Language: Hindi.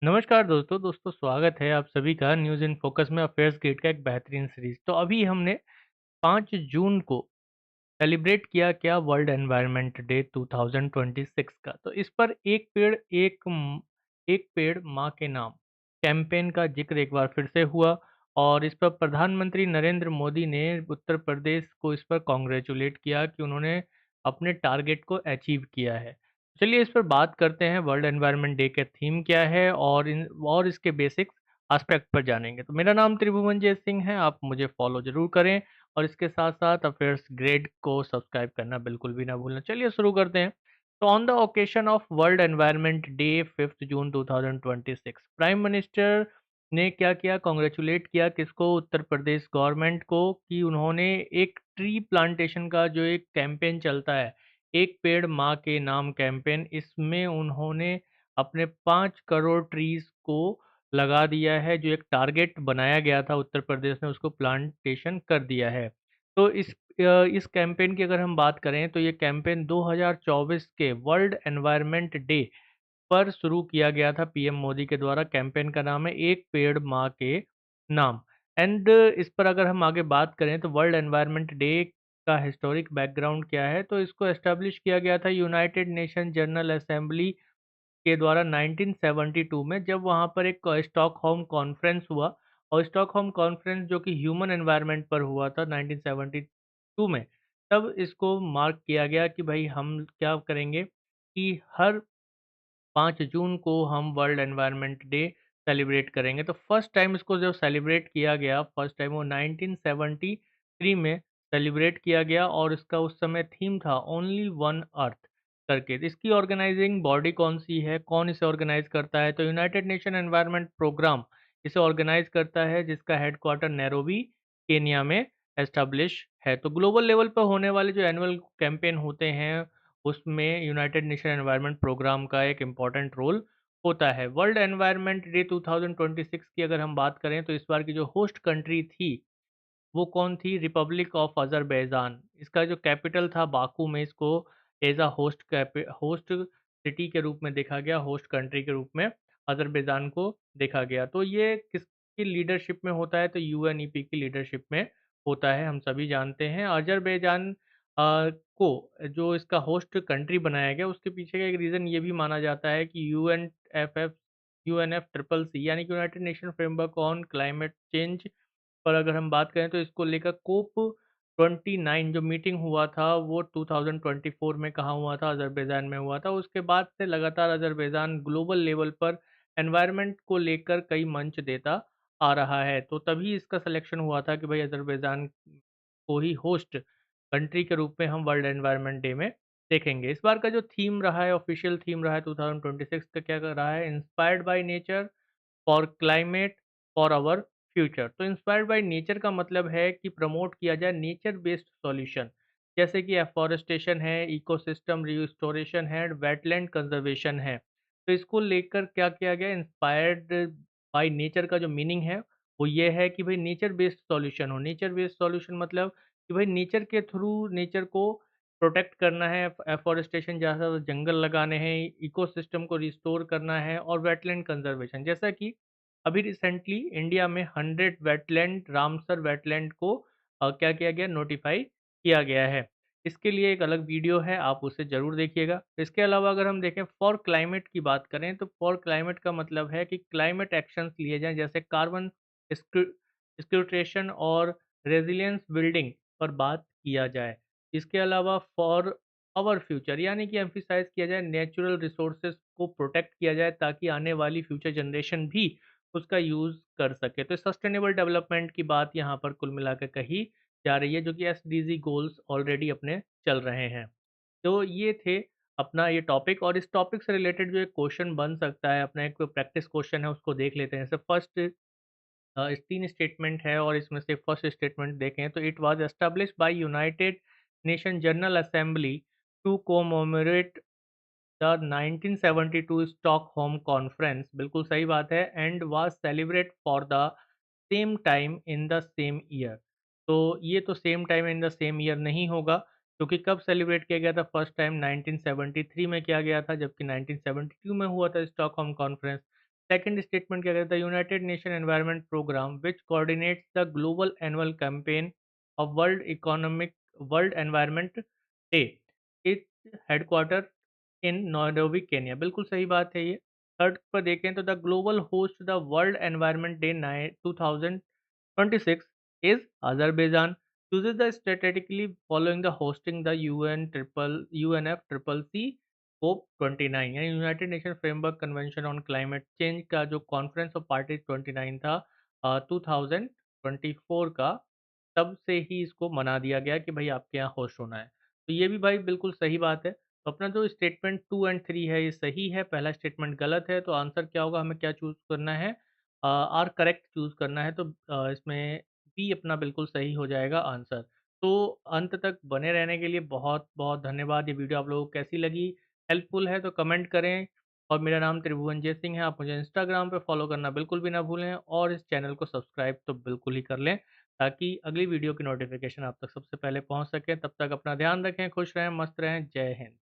नमस्कार दोस्तों स्वागत है आप सभी का न्यूज़ इन फोकस में अफेयर्स गेट का एक बेहतरीन सीरीज। तो अभी हमने 5 जून को सेलिब्रेट किया क्या वर्ल्ड एनवायरनमेंट डे 2026 का। तो इस पर एक पेड़ माँ के नाम कैंपेन का जिक्र एक बार फिर से हुआ और इस पर प्रधानमंत्री नरेंद्र मोदी ने उत्तर प्रदेश को इस पर कॉन्ग्रेचुलेट किया कि उन्होंने अपने टारगेट को अचीव किया है। चलिए इस पर बात करते हैं, वर्ल्ड एनवायरनमेंट डे का थीम क्या है और इसके बेसिक्स एस्पेक्ट पर जानेंगे। तो मेरा नाम त्रिभुवनजय सिंह है, आप मुझे फॉलो जरूर करें और इसके साथ-साथ अफेयर्स ग्रेड को सब्सक्राइब करना बिल्कुल भी ना भूलना। चलिए शुरू करते हैं। तो on the occasion of World Environment day 5 June 2026 prime minister ने क्या किया, कांग्रेचुलेट किया किसको, उत्तर प्रदेश गवर्नमेंट को कि उन्होंने एक ट्री प्लांटेशन का जो एक कैंपेन चलता है, एक पेड़ माँ के नाम कैंपेन, इसमें उन्होंने अपने 5 करोड़ ट्रीज़ को लगा दिया है। जो एक टारगेट बनाया गया था उत्तर प्रदेश ने उसको प्लांटेशन कर दिया है। तो इस कैंपेन की अगर हम बात करें तो ये कैंपेन 2024 के वर्ल्ड एनवायरनमेंट डे पर शुरू किया गया था पीएम मोदी के द्वारा। कैंपेन का नाम है एक पेड़ माँ के नाम। एंड इस पर अगर हम आगे बात करें तो वर्ल्ड एनवायरनमेंट डे का हिस्टोरिक बैकग्राउंड क्या है, तो इसको एस्टेब्लिश किया गया था यूनाइटेड नेशन जनरल असेंबली के द्वारा 1972 में, जब वहाँ पर एक स्टॉकहोम कॉन्फ्रेंस हुआ। और स्टॉकहोम कॉन्फ्रेंस जो कि ह्यूमन एनवायरनमेंट पर हुआ था 1972 में, तब इसको मार्क किया गया कि भाई हम क्या करेंगे कि हर 5 जून को हम वर्ल्ड एनवायरनमेंट डे सेलिब्रेट करेंगे। तो फर्स्ट टाइम इसको जब सेलिब्रेट किया गया, फर्स्ट टाइम वो 1973 में सेलिब्रेट किया गया और इसका उस समय थीम था ओनली वन अर्थ करके। तो इसकी ऑर्गेनाइजिंग बॉडी कौन-सी है, कौन इसे ऑर्गेनाइज़ करता है? तो यूनाइटेड नेशन एनवायरनमेंट प्रोग्राम इसे ऑर्गेनाइज़ करता है, जिसका हेडक्वार्टर नैरोबी, केन्या में एस्टेब्लिश है। तो ग्लोबल लेवल पर होने वाले जो एनुअल कैंपेन होते हैं, उसमें यूनाइटेड नेशन एनवायरनमेंट प्रोग्राम का एक इम्पॉर्टेंट रोल होता है। वर्ल्ड एनवायरनमेंट डे 2026 की अगर हम बात करें तो इस बार की जो होस्ट कंट्री थी, वो कौन थी? Republic of Azerbaijan. इसका जो कैपिटल था बाकू में, इसको एज़ अ होस्ट सिटी के रूप में देखा गया, होस्ट कंट्री के रूप में अज़रबैजान को देखा गया। तो ये किसकी लीडरशिप में होता है? तो यूएनईपी की लीडरशिप में होता है, हम सभी जानते हैं। अज़रबैजान को जो इसका होस्ट कंट्री बनाया गया, उसके पीछे का एक रीज़न ये भी माना जाता है कि यूएनएफसीसीसी यानी कि United nation framework on climate change पर अगर हम बात करें तो इसको लेकर कोप 29 जो मीटिंग हुआ था वो 2024 में कहाँ हुआ था? अज़रबैजान में हुआ था। उसके बाद से लगातार अज़रबैजान ग्लोबल लेवल पर एनवायरनमेंट को लेकर कई मंच देता आ रहा है। तो तभी इसका सिलेक्शन हुआ था कि भाई अज़रबैजान को ही होस्ट कंट्री के रूप में हम वर्ल्ड एनवायरनमेंट डे में देखेंगे। इस बार का जो थीम रहा है, ऑफिशियल थीम रहा है 2026 का, क्या रहा है? Inspired by nature for climate for our future. तो इंस्पायर्ड बाय नेचर का मतलब है कि प्रमोट किया जाए नेचर बेस्ड सॉल्यूशन, जैसे कि एफॉरेस्टेशन है, इकोसिस्टम रिस्टोरेशन है, वेटलैंड कंजर्वेशन है। तो इसको लेकर क्या किया गया? इंस्पायर्ड बाय नेचर का जो मीनिंग है वो ये है कि भाई नेचर बेस्ड सॉल्यूशन हो। नेचर बेस्ड सॉल्यूशन मतलब कि भाई नेचर के थ्रू नेचर को प्रोटेक्ट करना है, एफॉरेस्टेशन जैसा जंगल लगाने हैं, इकोसिस्टम को रिस्टोर करना है और वेटलैंड कंजर्वेशन। जैसा कि अभी रिसेंटली इंडिया में 100 वेटलैंड, रामसर वेटलैंड को क्या किया गया? नोटिफाई किया गया है। इसके लिए एक अलग वीडियो है, आप उसे ज़रूर देखिएगा। इसके अलावा अगर हम देखें फॉर क्लाइमेट की बात करें तो फॉर क्लाइमेट का मतलब है कि क्लाइमेट एक्शंस लिए जाएँ, जैसे कार्बन सिक्वेस्ट्रेशन और रेजिलियंस बिल्डिंग पर बात किया जाए। इसके अलावा फॉर आवर फ्यूचर यानी कि एम्फसाइज़ किया जाए नेचुरल रिसोर्सेज़ को प्रोटेक्ट किया जाए ताकि आने वाली फ्यूचर जनरेशन भी उसका यूज़ कर सके। तो सस्टेनेबल डेवलपमेंट की बात यहाँ पर कुल मिलाकर कही जा रही है, जो कि एसडीजी गोल्स ऑलरेडी अपने चल रहे हैं। तो ये थे अपना ये टॉपिक, और इस टॉपिक से रिलेटेड जो एक क्वेश्चन बन सकता है, अपना एक प्रैक्टिस क्वेश्चन है, उसको देख लेते हैं। जैसे फर्स्ट 3 स्टेटमेंट है और इसमें से फर्स्ट स्टेटमेंट देखें तो it was established by United Nation General Assembly to commemorate the 1972 Stockholm conference, बिल्कुल सही बात है, and was celebrate for the same time in the same year. तो ये तो same time in the same year नहीं होगा, क्योंकि कब सेलिब्रेट किया गया था? फर्स्ट टाइम 1973 में किया गया था, जबकि 1972 में हुआ था स्टॉकहोम कॉन्फ्रेंस। सेकंड स्टेटमेंट क्या कहता है, United Nation Environment Programme which coordinates the global annual campaign of World Environment Day, it's headquarter in Nairobi Kenya. बिल्कुल सही बात है ये। थर्ड पर देखें तो the global host the World Environment Day 2026 is Azerbaijan, chooses the strategically following the hosting the UNFCCC COP29 यानी United nation framework convention on climate change का जो कॉन्फ्रेंस ऑफ पार्टीज 29 था 2024 का, तब से ही इसको मना दिया गया कि भाई आपके यहाँ होस्ट होना है। तो ये भी भाई बिल्कुल सही बात है। तो अपना जो स्टेटमेंट 2 एंड 3 है ये सही है, पहला स्टेटमेंट गलत है। तो आंसर क्या होगा, हमें क्या चूज करना है, आर करेक्ट चूज करना है। तो इसमें बी अपना बिल्कुल सही हो जाएगा आंसर। तो अंत तक बने रहने के लिए बहुत बहुत धन्यवाद। ये वीडियो आप लोगों को कैसी लगी, हेल्पफुल है तो कमेंट करें। और मेरा नाम त्रिभुवनजय सिंह है, आप मुझे इंस्टाग्राम पे फॉलो करना बिल्कुल भी ना भूलें, और इस चैनल को सब्सक्राइब तो बिल्कुल ही कर लें, ताकि अगली वीडियो की नोटिफिकेशन आप तक सबसे पहले पहुंच सके। तब तक अपना ध्यान रखें, खुश रहें, मस्त रहें। जय हिंद।